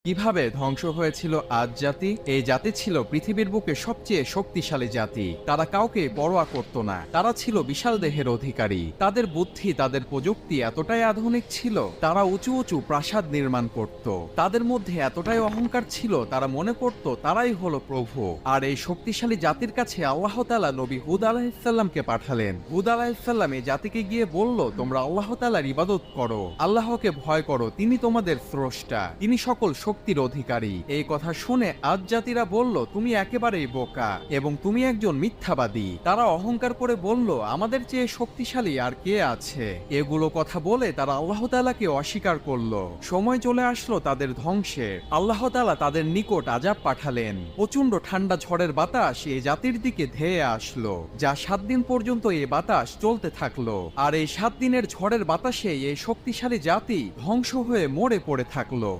কিভাবে ধ্বংস হয়েছিল আদ জাতি? এই জাতি ছিল পৃথিবীর বুকে সবচেয়ে শক্তিশালী জাতি। তারা কাউকে পরোয়া করত না। তারা ছিল বিশাল দেহের অধিকারী। তাদের বুদ্ধি, তাদের প্রযুক্তি এতটাই আধুনিক ছিল, তারা উঁচু উঁচু প্রাসাদ নির্মাণ করত। তাদের মধ্যে এতটাই অহংকার ছিল, তারা মনে করত তারাই হলো প্রভু। আর এই শক্তিশালী জাতির কাছে আল্লাহ তাআলা নবী হুদ আলাইহিসসালামকে পাঠালেন। হুদ আলাইহিসসালাম এই জাতিকে গিয়ে বলল, তোমরা আল্লাহ তাআলার ইবাদত করো, আল্লাহকে ভয় করো, তিনি তোমাদের স্রষ্টা, তিনি সকল শক্তির অধিকারী। এই কথা শুনে আদ জাতিরা বলল, তুমি একেবারেই বোকা এবং তুমি একজন মিথ্যাবাদী। তারা অহংকার করে বলল, আমাদের চেয়ে শক্তিশালী আর কে আছে? এগুলো কথা বলে তারা আল্লাহ তাআলাকে অস্বীকার করলো। সময় চলে আসলো তাদের ধ্বংসের। আল্লাহ তাআলা তাদের নিকট আযাব পাঠালেন। প্রচন্ড ঠান্ডা ঝড়ের বাতাস এই জাতির দিকে ধেয়ে আসলো, যা 7 দিন পর্যন্ত এই বাতাস চলতে থাকলো। আর এই 7 দিনের ঝড়ের বাতাসে এই শক্তিশালী জাতি ধ্বংস হয়ে মরে পড়ে থাকলো।